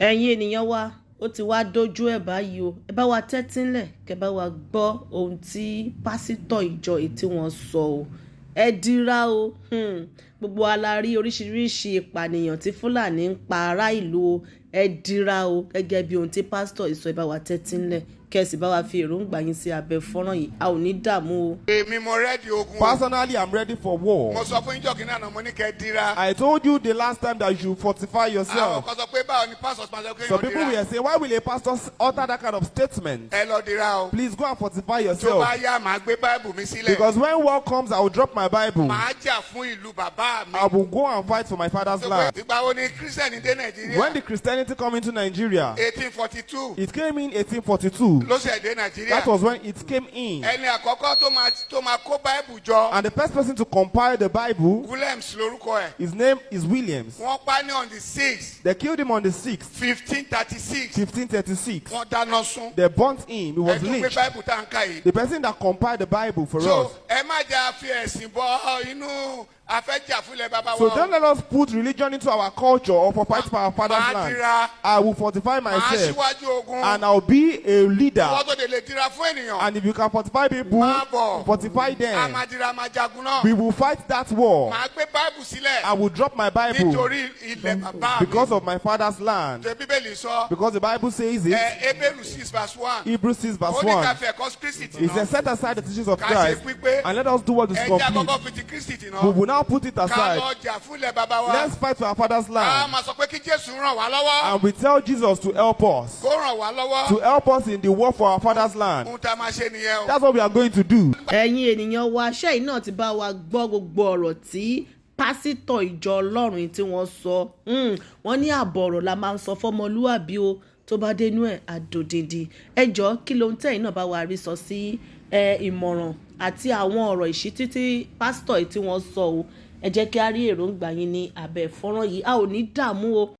ẹ̀yin ènìyàn wa ó ti wá dójú ẹ̀ báyìí o ẹ bá wa tẹ́tí ńlẹ̀ kẹ́ bá wa gbọ́ ohun tí pásítọ̀ ìjọ yìí tí wọ́n sọ o ẹ dira o gbogbo wa la rí oríṣiríṣi ìpànìyàn tí Fúlàní ń pa ará ìlú o ẹ dira o gẹ́gẹ́ bí ohun tí pásítọ̀ yìí sọ ẹ bá wa tẹ́tí ńlẹ̀ kẹ́sì bá wa fi èròǹgbà yín sí abẹ́ fọ́nrán yìí a ò ní dààmú o. èmi mo ready ogun. Personally, I'm ready for war. mo sọ fún ìjọ kìnnìún àná mo ní kẹ́ dira. I told you the last time that you fortify yourself. àwọn kan sọ pé báwo ni pastors máa sọ pé Some yóò people dira. will say, why will a pastor utter that kind of statement? ẹ lọ dira o. Please go and fortify tó yourself. bá yá màá gbé báìbù mi sílẹ̀. Because when war comes, I will drop my Bible. màá jà fún ìlú bàbá mi. I will go and fight for my father's land. ìgbà wo ni Christian dé Nàìjíríà. When the Christianity come into Nigeria, 1842 it came in 1842. ló ṣẹ̀ dé Nàìjíríà. That was when it came in. ẹni àkọ́kọ́ tó máa kó báìbù jọ. And the first person to compile the Bible, Williams lorúkọ ẹ̀. his name is Williams. wọ́n pa ní on the 6th They killed him on the 6th, 1536. 1536. wọ́n dáná sun. They burnt him. He was ẹ tún gbé lynched. báìbù tá n ká yìí. The person that compiled the Bible for so us. ẹ má jà fi ẹ̀sìn bọ inú afẹ́jà fúnlẹ̀ bàbá So wa. don't let us put religion into our culture or for fight for our father's Màá land. dira. I will fortify màá myself síwájú ogun. and I'll be a leader. wọ́n tó de lè dira fún ènìyàn. And if you can fortify people, Máa bọ̀. fortify a them. máa dira a máa jagun náà. We will fight that war. màá gbé báìbù sílẹ̀. I will drop my Bible nítorí ilẹ̀ bàbá mi. because of my father's land. ṣe bíbélì sọ. Because the Bible says it. Hébérù 6 verse 1. Hebrews 6 verse ó ní ká 1. fi ẹ̀kọ́ Kristi tì It náà. says, set aside the teachings of ká ṣe Christ pípé. and let us do what is ẹ jẹ́ complete. àkọ́kọ́ fi ti Kristi tì We náà. will now put it ká aside. lọ jà fúnlẹ̀ bàbá wa. Let's fight for our father's ká land. máa sọ pé kí Jésù ràn wá lọ́wọ́. And we tell Jesus to help us. kó ràn wá lọ́wọ́. To help us in the war for our father's land. ohun tá a máa ṣe nìyẹn o. That's what we are going to do. ẹ̀yin ènìyàn wa ṣẹ́yìn náà ti bá wa gbọ́ gbogbo ọ̀rọ̀ tí pásítọ̀ ìjọ Ọlọ́run yìí tí wọ́n sọ wọ́n ní àbọ̀ ọ̀rọ̀ la máa ń sọ fọ́mọlúwàbí o tó bá dénú ẹ̀ àdòdìdì ẹ jọ̀ọ́ kí ló ń tẹ̀yìn náà bá wa rí sọ sí ìmọ̀ràn àti àwọn ọ̀rọ̀ ìṣítí tí pásítọ̀ yìí tí wọ́n sọ o ẹ jẹ́ kí a rí èròǹgbà yín ní abẹ́ fọ́nrán yìí a ò ní dààmú o.